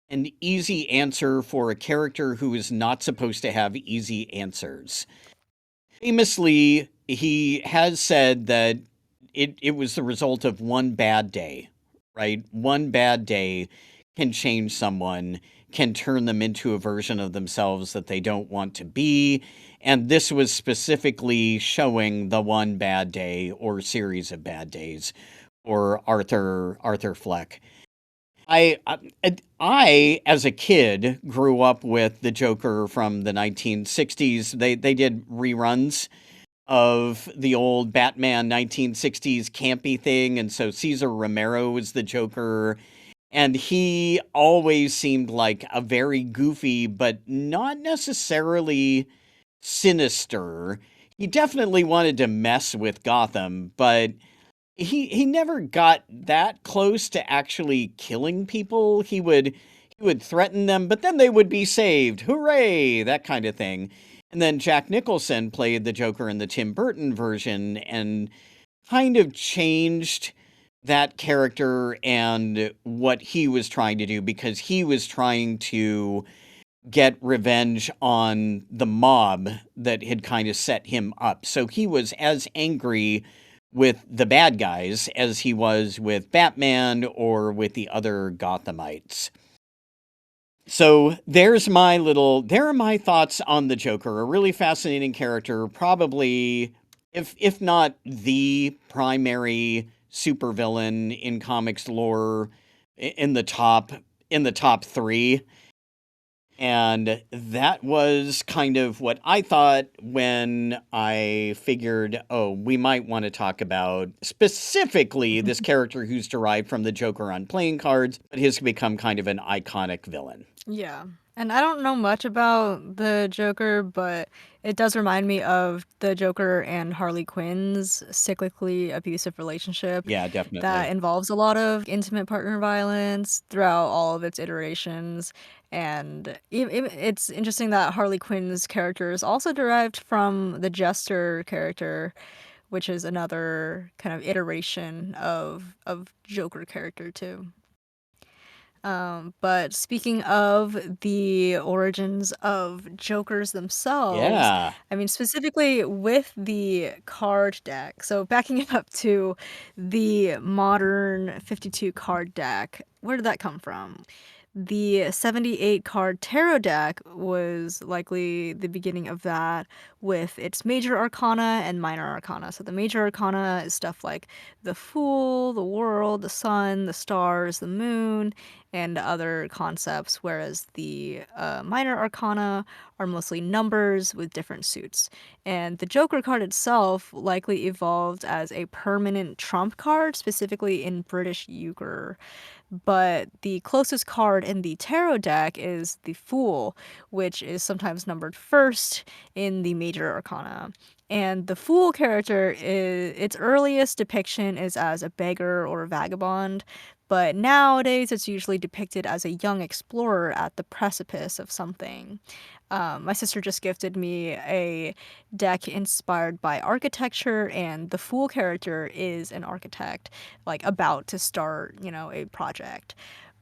an easy answer for a character who is not supposed to have easy answers. Famously, he has said that it was the result of one bad day, right? One bad day can change someone, can turn them into a version of themselves that they don't want to be. And this was specifically showing the one bad day or series of bad days for Arthur Fleck. I as a kid grew up with the Joker from the 1960s. They did reruns of the old Batman 1960s campy thing, and so Cesar Romero was the Joker, and he always seemed like a very goofy but not necessarily sinister. He definitely wanted to mess with Gotham, but he never got that close to actually killing people. He would threaten them, but then they would be saved. Hooray! That kind of thing. And then Jack Nicholson played the Joker in the Tim Burton version and kind of changed that character and what he was trying to do, because he was trying to get revenge on the mob that had kind of set him up. So he was as angry with the bad guys as he was with Batman or with the other Gothamites. So there are my thoughts on the Joker. A really fascinating character, probably if not the primary supervillain in comics lore in the top 3. And that was kind of what I thought when I figured, oh, we might want to talk about specifically this character who's derived from the Joker on playing cards, but has become kind of an iconic villain. Yeah. And I don't know much about the Joker, but it does remind me of the Joker and Harley Quinn's cyclically abusive relationship Yeah, that definitely. involves a lot of intimate partner violence throughout all of its iterations. And it's interesting that Harley Quinn's character is also derived from the Jester character, which is another kind of iteration of Joker character too. But speaking of the origins of Jokers themselves, Yeah. I mean, specifically with the card deck. So backing it up to the modern 52 card deck, where did that come from? The 78 card tarot deck was likely the beginning of that with its major arcana and minor arcana. So the major arcana is stuff like the Fool, the World, the Sun, the Stars, the Moon, and other concepts, whereas the minor arcana are mostly numbers with different suits. And the Joker card itself likely evolved as a permanent trump card, specifically in British euchre. But the closest card in the tarot deck is the Fool, which is sometimes numbered first in the major arcana. And the Fool character, its earliest depiction is as a beggar or a vagabond, but nowadays it's usually depicted as a young explorer at the precipice of something. My sister just gifted me a deck inspired by architecture, and the Fool character is an architect, like about to start, a project.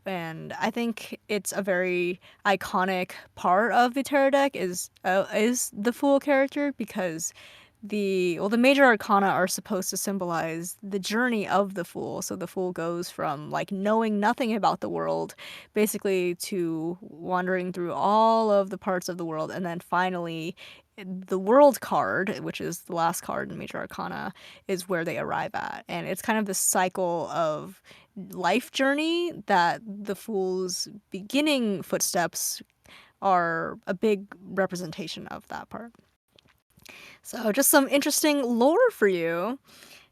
And I think it's a very iconic part of the tarot deck is the Fool character because the major arcana are supposed to symbolize the journey of the Fool. So the Fool goes from like knowing nothing about the world basically to wandering through all of the parts of the world, and then finally the World card, which is the last card in major arcana, is where they arrive at. And it's kind of this cycle of life journey that the Fool's beginning footsteps are a big representation of that part. So just some interesting lore for you.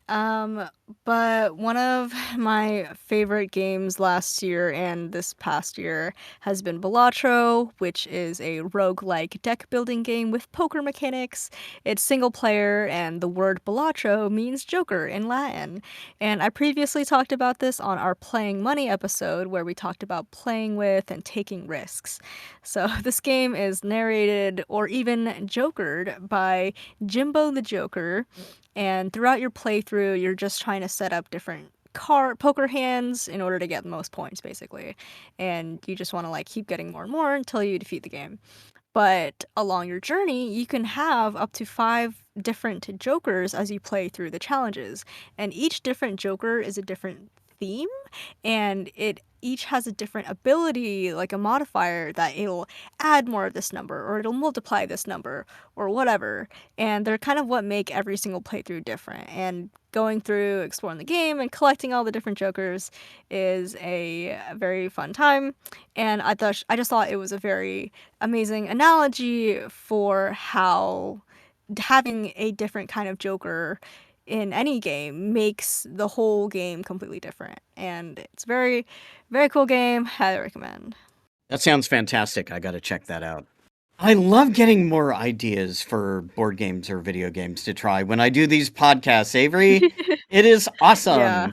Um, but one of my favorite games last year and this past year has been Balatro, which is a roguelike deck building game with poker mechanics. It's single player, and the word Balatro means Joker in Latin. And I previously talked about this on our Playing Money episode, where we talked about playing with and taking risks. So this game is narrated or even jokered by Jimbo the Joker, and throughout your playthrough, you're just trying to set up different poker hands in order to get the most points, basically. And you just want to like keep getting more and more until you defeat the game. But along your journey, you can have up to 5 different jokers as you play through the challenges. And each different joker is a different theme, and it each has a different ability, like a modifier that it'll add more of this number or it'll multiply this number or whatever. And they're kind of what make every single playthrough different. And going through, exploring the game, and collecting all the different jokers is a very fun time. And I just thought it was a very amazing analogy for how having a different kind of joker in any game makes the whole game completely different. And it's very, very cool game. Highly recommend. That sounds fantastic. I got to check that out. I love getting more ideas for board games or video games to try when I do these podcasts, Avery. It is Yeah. awesome. Oh,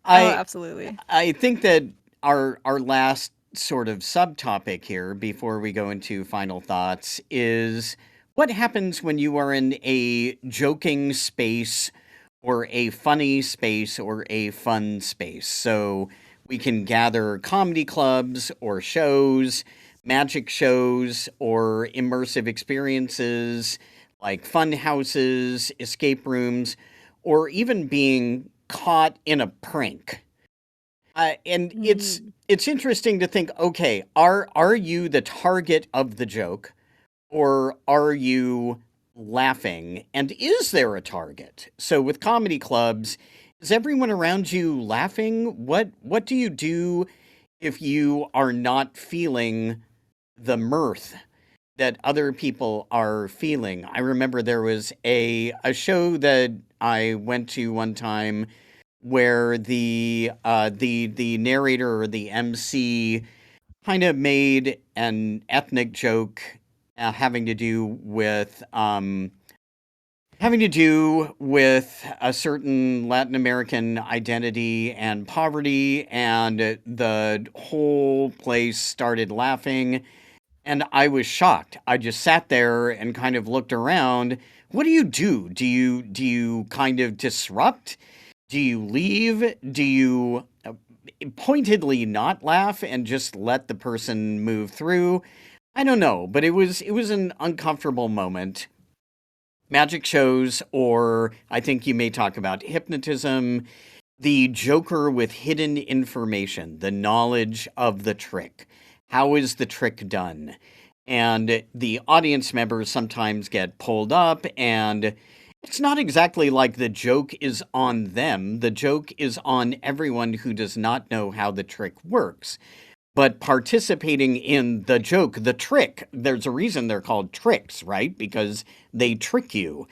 I absolutely. I think that our last sort of subtopic here before we go into final thoughts is what happens when you are in a joking space or a funny space or a fun space. So we can gather comedy clubs or shows, magic shows, or immersive experiences like fun houses, escape rooms. or even being caught in a prank. And Mm. it's interesting to think, okay, are you the target of the joke, or are you laughing? And is there a target? So with comedy clubs, is everyone around you laughing? What do you do if you are not feeling the mirth that other people are feeling? I remember there was a show that I went to one time where the narrator or the MC kind of made an ethnic joke having to do with a certain Latin American identity and poverty, and the whole place started laughing, and I was shocked. I just sat there and kind of looked around. What do you do? Do you kind of disrupt? Do you leave? Do you pointedly not laugh and just let the person move through? I don't know, but it was an uncomfortable moment. Magic shows, or I think you may talk about hypnotism, the joker with hidden information, the knowledge of the trick. How is the trick done? And the audience members sometimes get pulled up, and it's not exactly like the joke is on them. The joke is on everyone who does not know how the trick works. But participating in the joke, the trick, there's a reason they're called tricks, right? Because they trick you.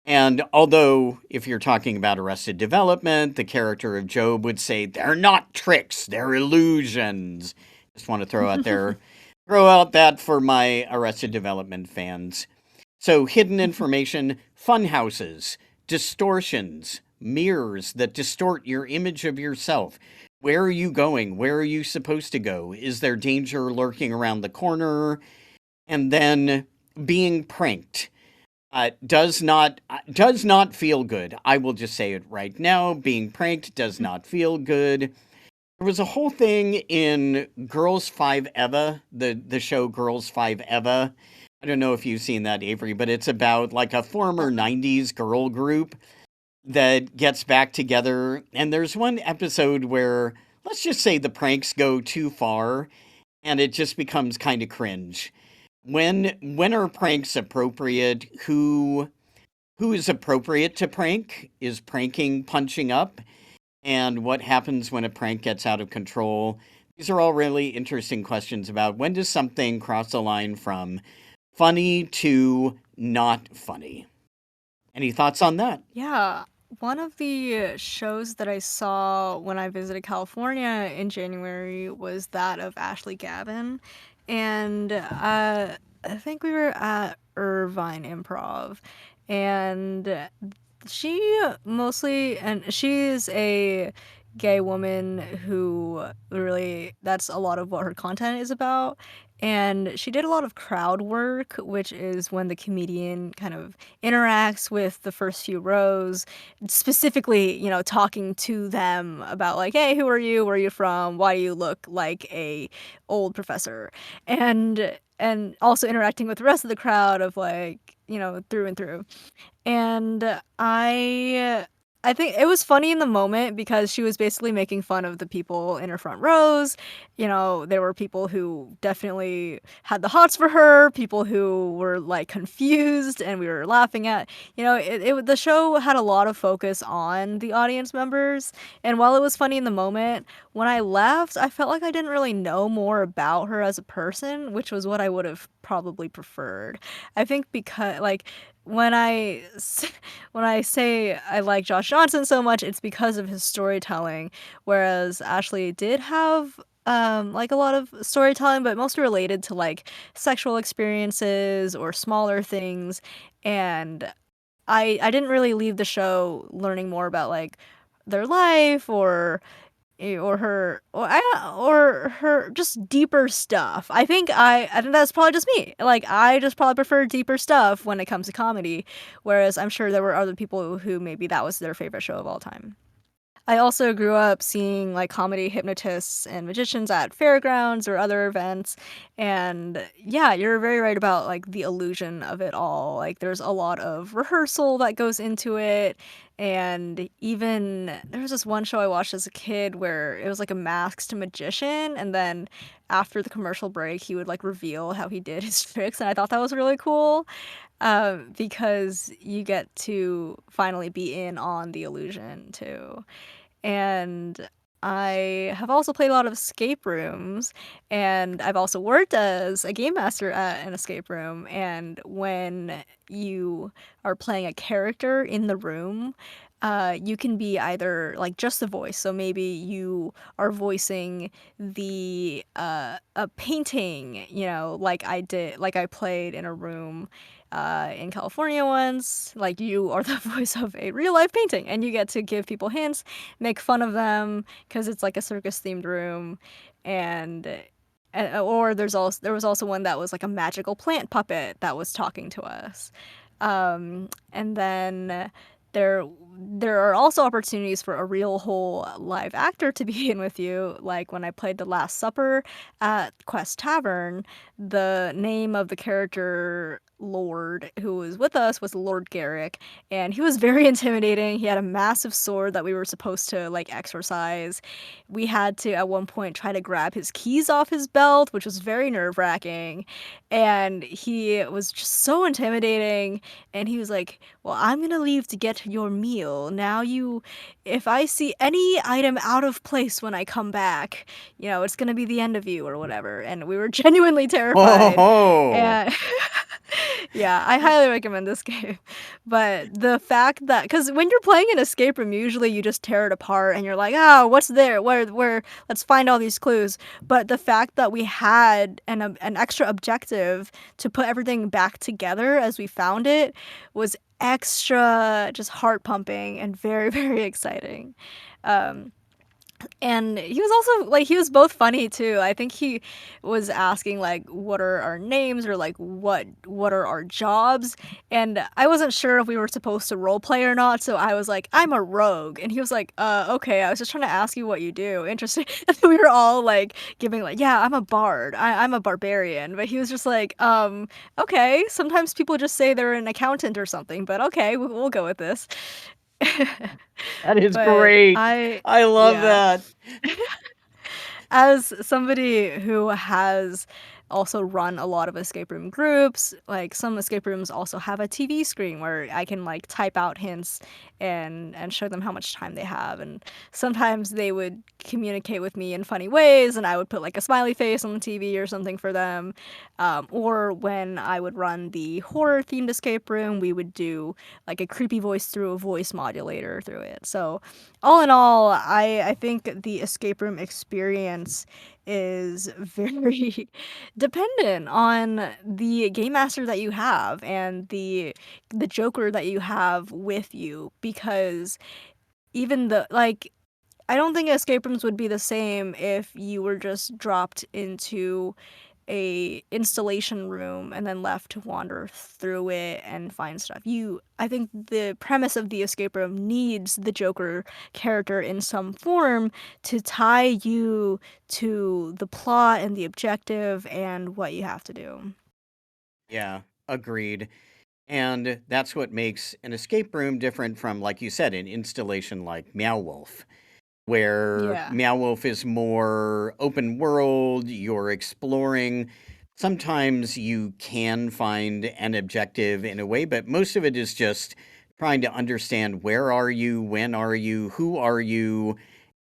And although, if you're talking about Arrested Development, the character of Job would say, they're not tricks, they're illusions. Just want to throw out that for my Arrested Development fans. So, hidden information, fun houses, distortions, mirrors that distort your image of yourself. Where are you going? Where are you supposed to go? Is there danger lurking around the corner? And then being pranked does not feel good. I will just say it right now. Being pranked does not feel good. There was a whole thing in Girls Five Eva, the show Girls Five Eva. I don't know if you've seen that, Avery, but it's about like a former Uh-uh. '90s girl group that gets back together. And there's one episode where, let's just say, the pranks go too far, and it just becomes kind of cringe. When are pranks appropriate? Who is appropriate to prank? Is pranking punching up? And what happens when a prank gets out of control? These are all really interesting questions about when does something cross the line from funny to not funny. Any thoughts on that? Yeah, one of the shows that I saw when I visited California in January was that of Ashley Gavin, and I think we were at Irvine Improv, and she is a gay woman who really that's a lot of what her content is about. And she did a lot of crowd work, which is when the comedian kind of interacts with the first few rows, specifically, talking to them about like, hey, who are you? Where are you from? Why do you look like a old professor? And also interacting with the rest of the crowd of like, through and through. And I think it was funny in the moment because she was basically making fun of the people in her front rows. There were people who definitely had the hots for her, people who were like confused, and we were laughing at. The show had a lot of focus on the audience members, and while it was funny in the moment, when I left, I felt like I didn't really know more about her as a person, which was what I would have probably preferred. I think because like when when I say I like Josh Johnson so much, it's because of his storytelling, whereas Ashley did have like a lot of storytelling, but mostly related to like sexual experiences or smaller things. And I didn't really leave the show learning more about like their life or her just deeper stuff. I think that's probably just me. Like I just probably prefer deeper stuff when it comes to comedy, whereas I'm sure there were other people who maybe that was their favorite show of all time. I also grew up seeing like comedy hypnotists and magicians at fairgrounds or other events. And yeah, you're very right about like the illusion of it all. Like there's a lot of rehearsal that goes into it. And even there was this one show I watched as a kid where it was like a masked magician. And then after the commercial break, he would like reveal how he did his tricks. And I thought that was really cool because you get to finally be in on the illusion too. And I have also played a lot of escape rooms, and I've also worked as a game master at an escape room. And when you are playing a character in the room, you can be either like just the voice. So maybe you are voicing the a painting, like I did, like I played in a room in California once. Like you are the voice of a real life painting, and you get to give people hints, make fun of them because it's like a circus themed room, and or there was also one that was like a magical plant puppet that was talking to us, and then there there are also opportunities for a real whole live actor to be in with you. Like when I played The Last Supper at Quest Tavern, the name of the character Lord who was with us was Lord Garrick, and he was very intimidating. He had a massive sword that we were supposed to like exorcise. We had to at one point try to grab his keys off his belt, which was very nerve-wracking, and he was just so intimidating. And he was like, "Well, I'm gonna leave to get your meal. Now if I see any item out of place when I come back, it's gonna be the end of you or whatever." And we were genuinely terrified. Oh, And yeah, I highly recommend this game. But the fact that, because when you're playing an escape room, usually you just tear it apart and you're like, oh, what's there? Let's find all these clues. But the fact that we had an extra objective to put everything back together as we found it was extra just heart pumping and very, very exciting. Um, and he was also like he was both funny too. I think he was asking like what are our names or like what are our jobs, and I wasn't sure if we were supposed to role play or not, so I was like, I'm a rogue, and he was like, okay, I was just trying to ask you what you do. Interesting. And we were all like giving like, yeah, I'm a bard. I'm a barbarian. But he was just like, okay, sometimes people just say they're an accountant or something, but okay, we'll go with this. that is But great. I love yeah. that. As somebody who has also run a lot of escape room groups, like some escape rooms also have a TV screen where I can like type out hints and show them how much time they have. And sometimes they would communicate with me in funny ways, and I would put like a smiley face on the TV or something for them. Or when I would run the horror themed escape room, we would do like a creepy voice through a voice modulator through it. So all in all, I think the escape room experience is very dependent on the game master that you have and the joker that you have with you, because even the like I don't think escape rooms would be the same if you were just dropped into a installation room and then left to wander through it and find stuff. I think the premise of the escape room needs the Joker character in some form to tie you to the plot and the objective and what you have to do. Yeah, agreed. And that's what makes an escape room different from, like you said, an installation like Meow Wolf, where Yeah. Meow Wolf is more open world, you're exploring. Sometimes you can find an objective in a way, but most of it is just trying to understand where are you, when are you, who are you,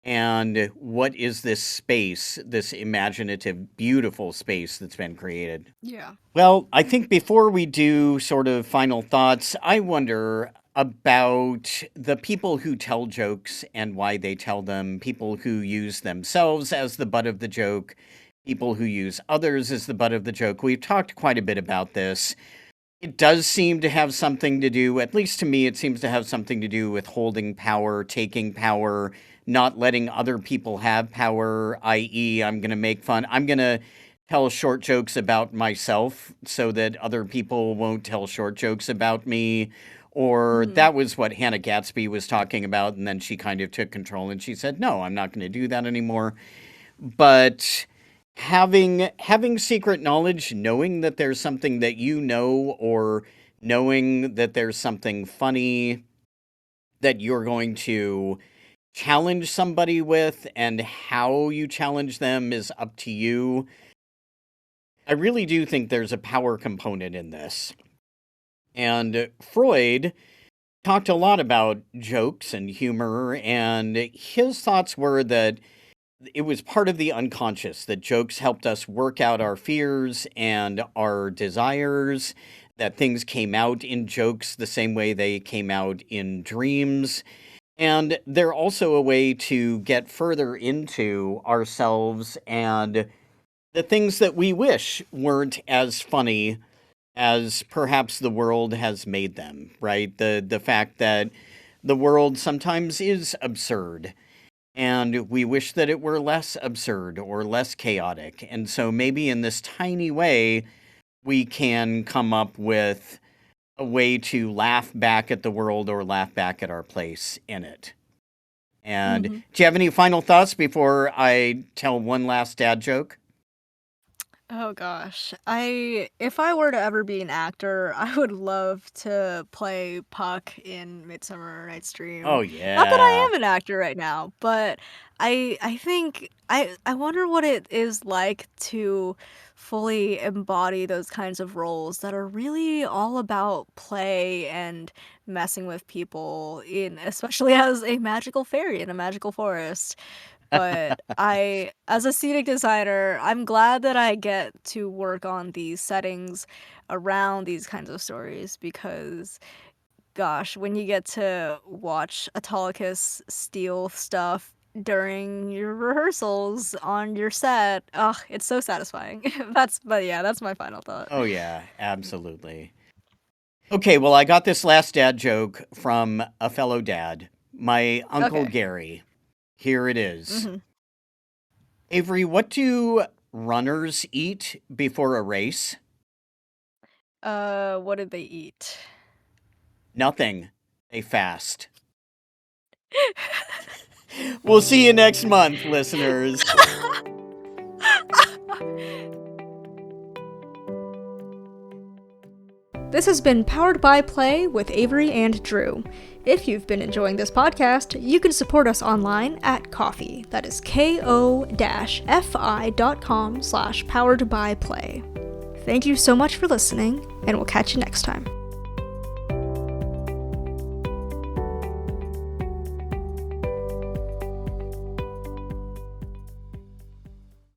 and what is this space, this imaginative, beautiful space that's been created. Yeah. Well, I think before we do sort of final thoughts, I wonder about the people who tell jokes and why they tell them, people who use themselves as the butt of the joke, people who use others as the butt of the joke. We've talked quite a bit about this. It does seem to have something to do, at least to me, it seems to have something to do with holding power, taking power, not letting other people have power, i.e., I'm going to make fun. I'm going to tell short jokes about myself so that other people won't tell short jokes about me. Or Mhm. that was what Hannah Gatsby was talking about, and then she kind of took control and she said, "No, I'm not going to do that anymore." But having secret knowledge, knowing that there's something that you know, or knowing that there's something funny that you're going to challenge somebody with, and how you challenge them is up to you. I really do think there's a power component in this. And Freud talked a lot about jokes and humor, and his thoughts were that it was part of the unconscious, that jokes helped us work out our fears and our desires, that things came out in jokes the same way they came out in dreams. And they're also a way to get further into ourselves and the things that we wish weren't as funny as perhaps the world has made them, right? The fact that the world sometimes is absurd, and we wish that it were less absurd or less chaotic. And so maybe in this tiny way, we can come up with a way to laugh back at the world or laugh back at our place in it. And Mhm. do you have any final thoughts before I tell one last dad joke? Oh gosh. If I were to ever be an actor, I would love to play Puck in Midsummer Night's Dream. Oh, Not that I yeah. am an actor right now, but I think I wonder what it is like to fully embody those kinds of roles that are really all about play and messing with people in especially as a magical fairy in a magical forest. But as a scenic designer, I'm glad that I get to work on these settings around these kinds of stories because, gosh, when you get to watch Autolycus steal stuff during your rehearsals on your set, ugh, it's so satisfying. But yeah, that's my final thought. Oh, yeah, absolutely. Okay, well, I got this last dad joke from a fellow dad, my Uncle Okay. Gary. Here it is. Mhm. Avery, what do runners eat before a race? What did they eat? Nothing. They fast. We'll see you next month, listeners. This has been Powered by Play with Avery and Drew. If you've been enjoying this podcast, you can support us online at Ko-fi. That is ko-fi.com/poweredbyplay. Thank you so much for listening, and we'll catch you next time.